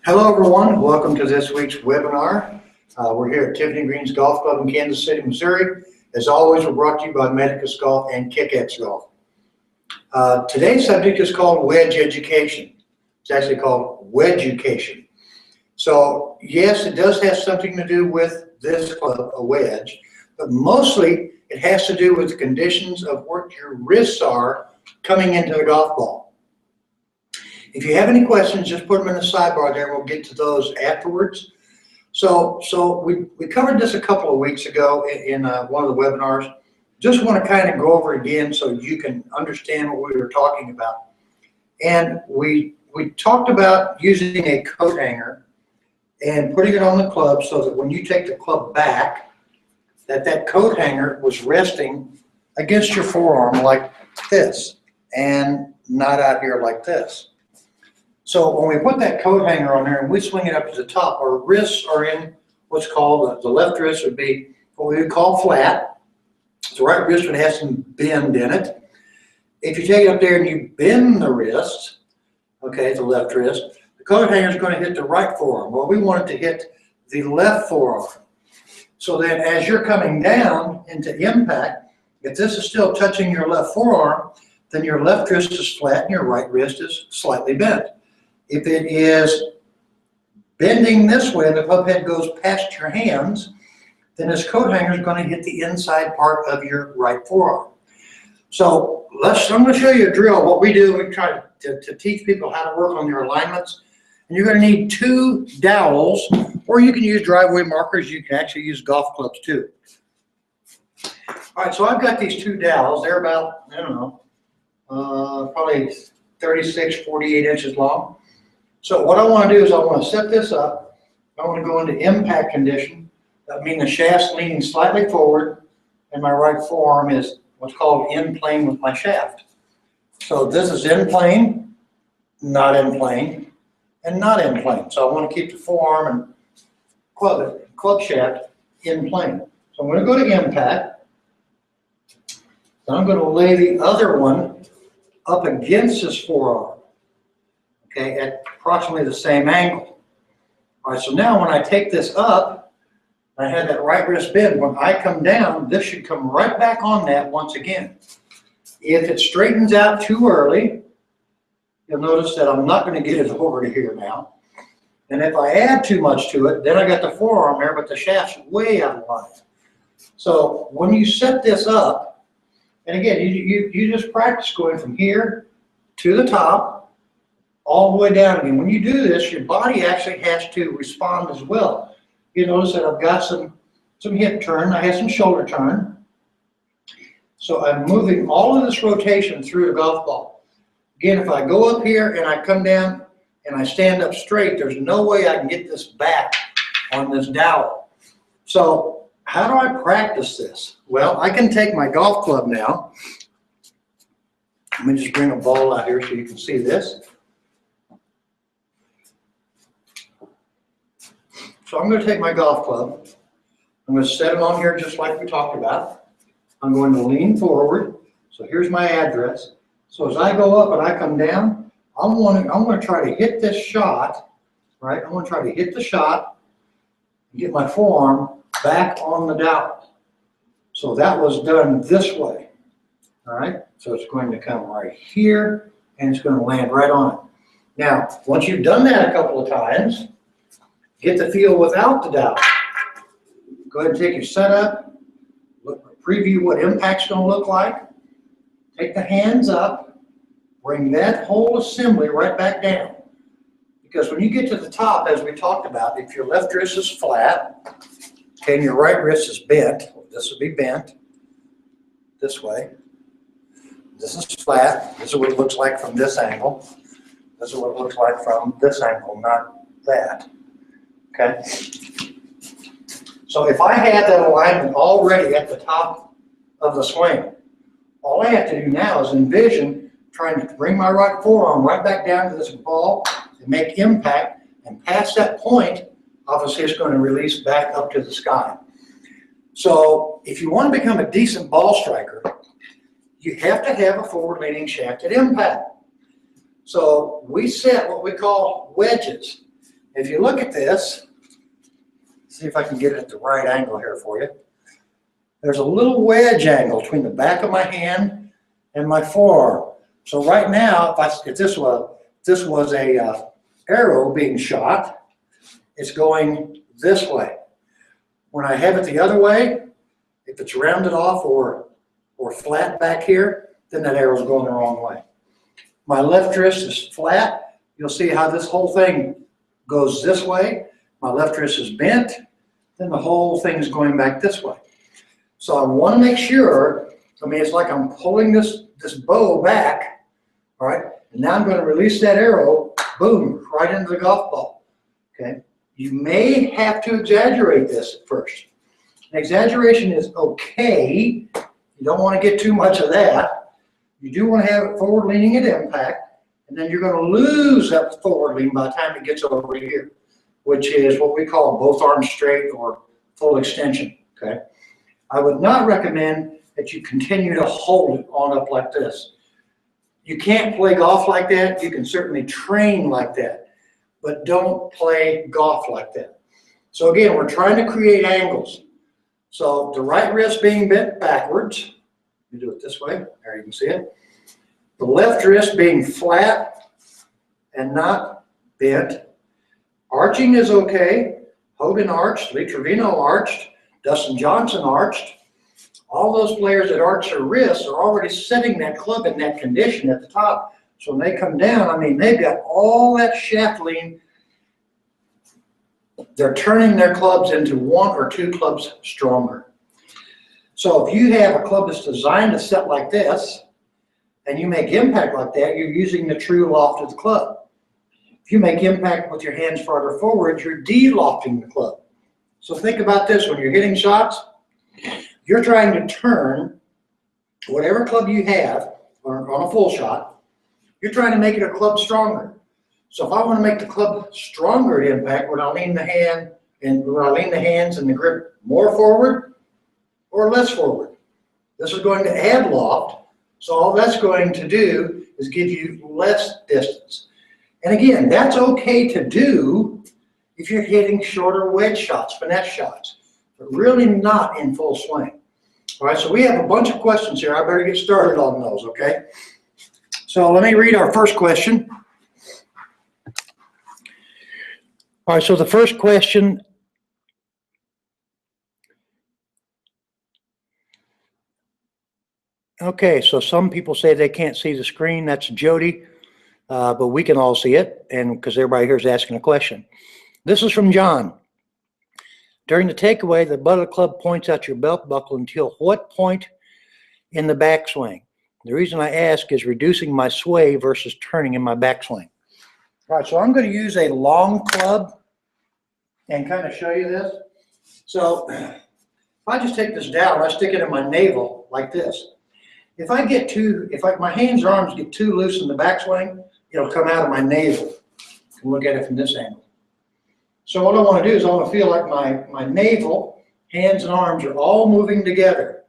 Hello everyone, welcome to this week's webinar. We're here at Tiffany Green's Golf Club in Kansas City, Missouri. As always, we're brought to you by Medicus Golf and Kick-X Golf. Today's subject is called Wedge education. It's actually called Wedgeducation. So yes, it does have something to do with this club, a wedge, but mostly it has to do with the conditions of where your wrists are coming into the golf ball. If you have any questions, just put them in the sidebar there. We'll get to those afterwards. So we covered this a couple of weeks ago in one of the webinars. Just want to kind of go over it again so you can understand what we were talking about. And we talked about using a coat hanger and putting it on the club so that when you take the club back, that coat hanger was resting against your forearm like this and not out here like this. So when we put that coat hanger on there and we swing it up to the top, our wrists are in what's called, the left wrist would be what we would call flat. The right wrist would have some bend in it. If you take it up there and you bend the wrist, okay, the left wrist, the coat hanger is going to hit the right forearm. Well, we want it to hit the left forearm. So then as you're coming down into impact, if this is still touching your left forearm, then your left wrist is flat and your right wrist is slightly bent. If it is bending this way and the club head goes past your hands, then this coat hanger is going to hit the inside part of your right forearm. So I'm going to show you a drill. What we do, we try to teach people how to work on their alignments. And you're going to need 2 dowels, or you can use driveway markers. You can actually use golf clubs too. All right, so I've got these 2 dowels. They're about, I don't know, probably 36, 48 inches long. So what I want to do is I want to set this up. I want to go into impact condition. That means the shaft's leaning slightly forward and my right forearm is what's called in plane with my shaft. So this is in plane, not in plane, and not in plane. So I want to keep the forearm and club shaft in plane. So I'm going to go to impact. Then I'm going to lay the other one up against this forearm. Okay, at approximately the same angle. All right, so now when I take this up, I have that right wrist bend. When I come down, this should come right back on that once again. If it straightens out too early, you'll notice that I'm not going to get it over to here now. And if I add too much to it, then I got the forearm there, but the shaft's way out of line. So when you set this up, and again, you just practice going from here to the top, all the way down again. When you do this, your body actually has to respond as well. You notice that I've got some hip turn, I have some shoulder turn. So I'm moving all of this rotation through the golf ball. Again, if I go up here and I come down and I stand up straight, there's no way I can get this back on this dowel. So how do I practice this? Well, I can take my golf club now. Let me just bring a ball out here so you can see this. So I'm going to take my golf club, I'm going to set it on here just like we talked about. I'm going to lean forward. So here's my address. So as I go up and I come down, I'm going to try to hit this shot, right? I'm going to try to hit the shot and get my forearm back on the dowel. So that was done this way, all right? So it's going to come right here and it's going to land right on it. Now, once you've done that a couple of times, get the feel without the dowel. Go ahead and take your setup, preview what impact's going to look like. Take the hands up, bring that whole assembly right back down. Because when you get to the top, as we talked about, if your left wrist is flat, okay, and your right wrist is bent, this will be bent this way. This is flat. This is what it looks like from this angle. This is what it looks like from this angle, not that. Okay, so if I had that alignment already at the top of the swing, all I have to do now is envision trying to bring my right forearm right back down to this ball and make impact, and past that point, obviously it's going to release back up to the sky. So if you want to become a decent ball striker, you have to have a forward-leaning shaft at impact. So we set what we call wedges. if you look at this, see if I can get it at the right angle here for you. There's a little wedge angle between the back of my hand and my forearm. So right now, if this was a arrow being shot, it's going this way. When I have it the other way, if it's rounded off or flat back here, then that arrow's going the wrong way. My left wrist is flat. You'll see how this whole thing goes this way. My left wrist is bent, then the whole thing is going back this way. So I want to make sure, it's like I'm pulling this bow back, all right? And now I'm going to release that arrow, boom, right into the golf ball, okay? You may have to exaggerate this at first. An exaggeration is okay. You don't want to get too much of that. You do want to have it forward leaning at impact, and then you're going to lose that forward lean by the time it gets over here, which is what we call both arms straight or full extension, okay? I would not recommend that you continue to hold it on up like this. You can't play golf like that. You can certainly train like that, but don't play golf like that. So again, we're trying to create angles. So the right wrist being bent backwards, you do it this way, there you can see it. The left wrist being flat and not bent. Arching is okay. Hogan arched, Lee Trevino arched, Dustin Johnson arched. All those players that arch their wrists are already setting that club in that condition at the top. So when they come down, they've got all that shaft lean. They're turning their clubs into one or two clubs stronger. So if you have a club that's designed to set like this, and you make impact like that, you're using the true loft of the club. If you make impact with your hands farther forward, you're de-lofting the club. So think about this, when you're hitting shots, you're trying to turn whatever club you have on a full shot, you're trying to make it a club stronger. So if I want to make the club stronger at impact, would I lean the hands and the grip more forward or less forward? This is going to add loft, so all that's going to do is give you less distance. And again, that's okay to do if you're hitting shorter wedge shots, finesse shots, but really not in full swing. All right, so we have a bunch of questions here. I better get started on those, okay? So let me read our first question. All right, so the first question, okay, so some people say they can't see the screen. That's Jody, but we can all see it, and because everybody here is asking a question. This is from John. During the takeaway, the butt of the club points out your belt buckle until what point in the backswing? The reason I ask is reducing my sway versus turning in my backswing. All right, so I'm going to use a long club and kind of show you this. So if I just take this down, I stick it in my navel like this. If my hands or arms get too loose in the backswing, it'll come out of my navel. You can look at it from this angle. So what I want to do is I want to feel like my navel, hands and arms are all moving together.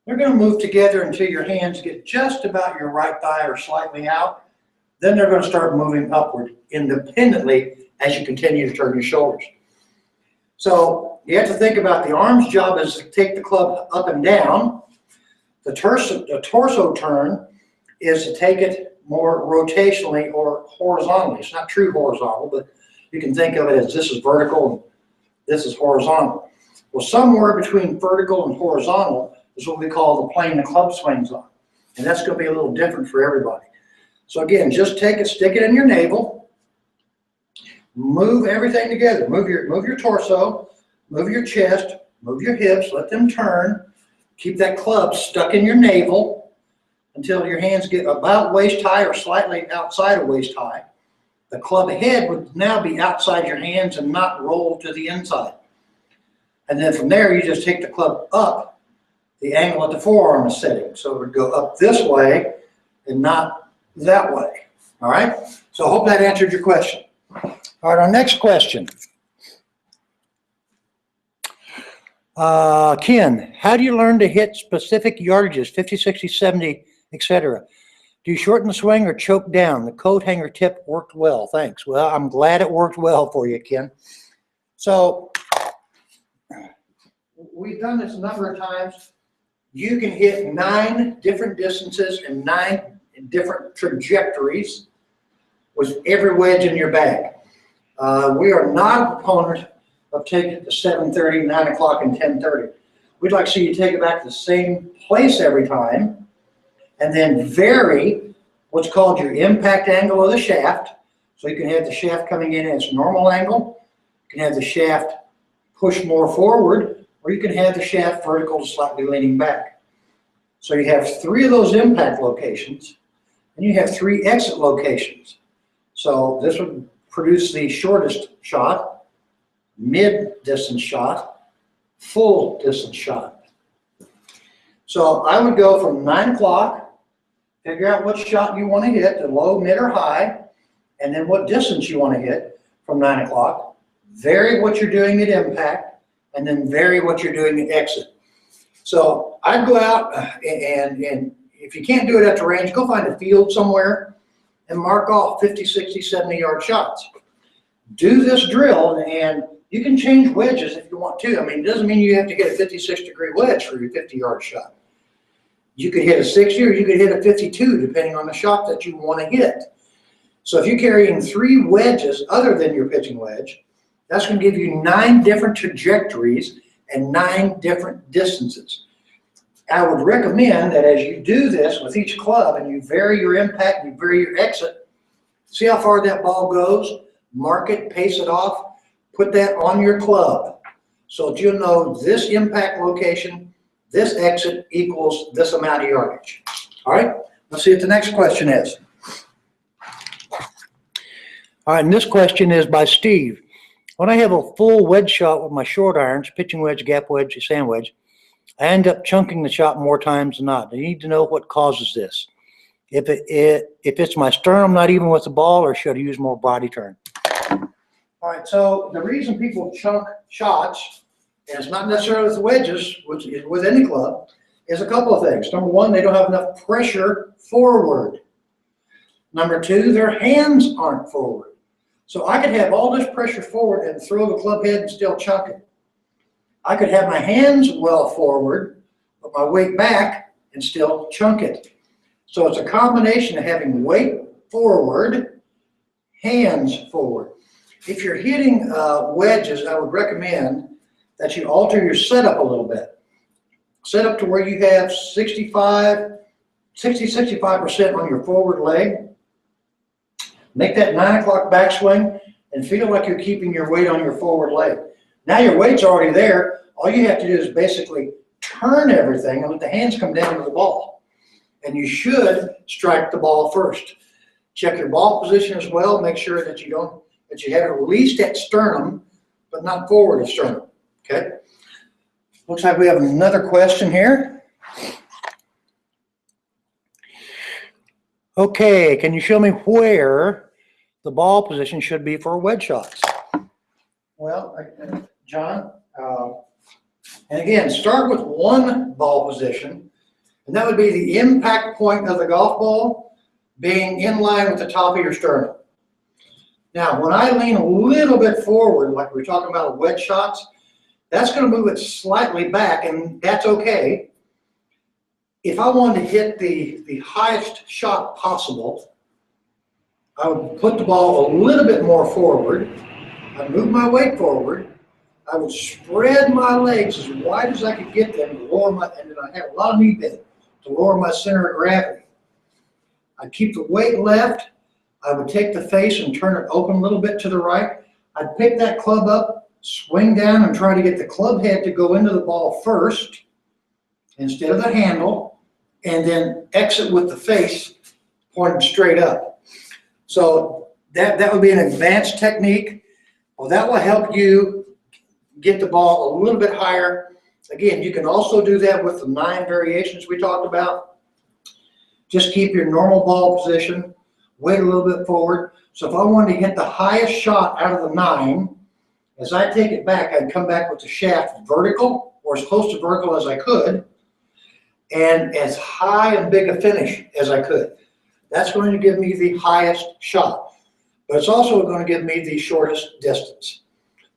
They're going to move together until your hands get just about your right thigh or slightly out. Then they're going to start moving upward independently as you continue to turn your shoulders. So you have to think about the arm's job is to take the club up and down. The torso turn is to take it more rotationally or horizontally. It's not true horizontal, but you can think of it as this is vertical and this is horizontal. Well, somewhere between vertical and horizontal is what we call the plane the club swings on. And that's going to be a little different for everybody. So again, just take it, stick it in your navel, move everything together. Move your torso, move your chest, move your hips, let them turn. Keep that club stuck in your navel until your hands get about waist high or slightly outside of waist high. The club head would now be outside your hands and not roll to the inside. And then from there, you just take the club up the angle at the forearm is setting. So it would go up this way and not that way. All right? So I hope that answered your question. All right, our next question. Ken, how do you learn to hit specific yardages, 50, 60, 70, etc.? Do you shorten the swing or choke down? The coat hanger tip worked well. Thanks. Well, I'm glad it worked well for you, Ken. So we've done this a number of times. You can hit 9 different distances and 9 different trajectories with every wedge in your bag. We are not a proponent of taking it to 7:30, 9 o'clock, and 10:30. We'd like to see you take it back to the same place every time, and then vary what's called your impact angle of the shaft. So you can have the shaft coming in at its normal angle, you can have the shaft push more forward, or you can have the shaft vertical to slightly leaning back. So you have 3 of those impact locations, and you have 3 exit locations. So this would produce the shortest shot, mid-distance shot, full distance shot. So I would go from 9 o'clock, figure out what shot you want to hit, the low, mid, or high, and then what distance you want to hit from 9 o'clock. Vary what you're doing at impact, and then vary what you're doing at exit. So I'd go out and if you can't do it at the range, go find a field somewhere and mark off 50, 60, 70-yard shots. Do this drill, and you can change wedges if you want to. I mean, it doesn't mean you have to get a 56-degree wedge for your 50-yard shot. You could hit a 60 or you could hit a 52, depending on the shot that you want to hit. So if you're carrying 3 wedges other than your pitching wedge, that's going to give you 9 different trajectories and 9 different distances. I would recommend that as you do this with each club and you vary your impact, you vary your exit, see how far that ball goes, mark it, pace it off, put that on your club so that you'll know this impact location, this exit equals this amount of yardage. All right, let's see what the next question is. All right, and this question is by Steve. When I have a full wedge shot with my short irons, pitching wedge, gap wedge, sand wedge, I end up chunking the shot more times than not. I need to know what causes this. If it's my sternum not even with the ball, or should I use more body turn? All right, so the reason people chunk shots, and it's not necessarily with wedges, which is with any club, is a couple of things. Number one, they don't have enough pressure forward. Number two, their hands aren't forward. So I could have all this pressure forward and throw the club head and still chunk it. I could have my hands well forward, but my weight back and still chunk it. So it's a combination of having weight forward, hands forward. If you're hitting wedges, I would recommend that you alter your setup a little bit. Set up to where you have 65% on your forward leg. Make that 9 o'clock backswing and feel like you're keeping your weight on your forward leg. Now your weight's already there. All you have to do is basically turn everything and let the hands come down to the ball. And you should strike the ball first. Check your ball position as well. Make sure that you have it released at sternum, but not forward at sternum. Okay. Looks like we have another question here. Okay, can you show me where the ball position should be for wedge shots? Well, John, and again, start with one ball position, and that would be the impact point of the golf ball being in line with the top of your sternum. Now, when I lean a little bit forward, like we're talking about wedge shots, that's going to move it slightly back, and that's okay. If I wanted to hit the highest shot possible, I would put the ball a little bit more forward. I'd move my weight forward. I would spread my legs as wide as I could get them to lower my, and then I have a lot of knee bend to lower my center of gravity. I'd keep the weight left. I would take the face and turn it open a little bit to the right. I'd pick that club up, swing down, and try to get the club head to go into the ball first instead of the handle, and then exit with the face pointing straight up. So that would be an advanced technique. Well, that will help you get the ball a little bit higher. Again, you can also do that with the 9 variations we talked about. Just keep your normal ball position, weight a little bit forward. So if I wanted to hit the highest shot out of the 9, as I take it back, I'd come back with the shaft vertical, or as close to vertical as I could, and as high and big a finish as I could. That's going to give me the highest shot, but it's also going to give me the shortest distance.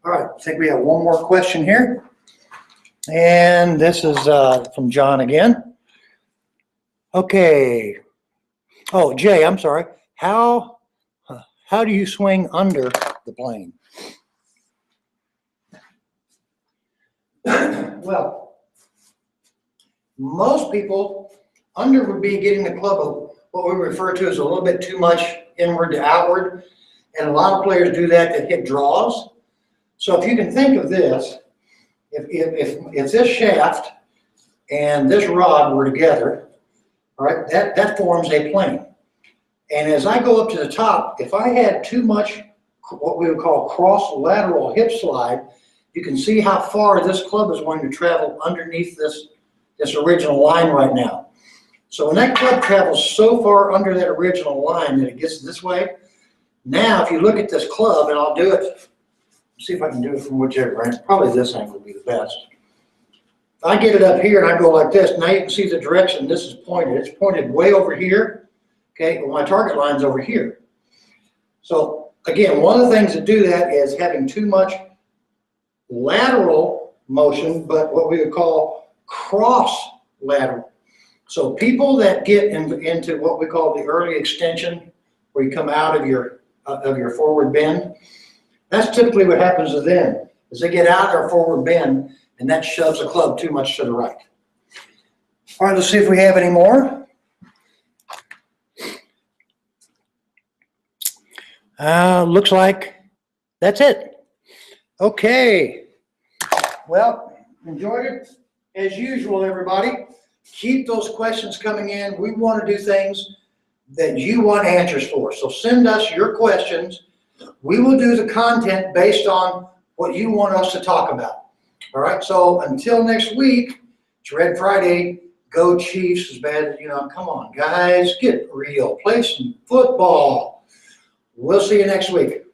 All right, I think we have one more question here. And this is from John again. Okay. Oh, Jay, I'm sorry. How do you swing under the plane? Well, most people, under would be getting the club of what we refer to as a little bit too much inward to outward. And a lot of players do that to hit draws. So if you can think of this, if this shaft and this rod were together, all right, that forms a plane. And as I go up to the top, if I had too much what we would call cross-lateral hip slide, you can see how far this club is going to travel underneath this original line right now. So when that club travels so far under that original line that it gets this way, now if you look at this club, and I'll do it, see if I can do it from whichever angle. Probably this angle would be the best. If I get it up here and I go like this, now you can see the direction this is pointed. It's pointed way over here. Okay, well, my target line's over here. So again, one of the things that do that is having too much lateral motion, but what we would call cross-lateral. So people that get into what we call the early extension, where you come out of your forward bend, that's typically what happens to them, is they get out their forward bend, and that shoves the club too much to the right. All right, let's see if we have any more. Looks like that's it. Okay. Well, enjoyed it. As usual, everybody, keep those questions coming in. We want to do things that you want answers for. So send us your questions. We will do the content based on what you want us to talk about. All right, so until next week, it's Red Friday. Go Chiefs as bad as, come on, guys, get real. Play some football. We'll see you next week.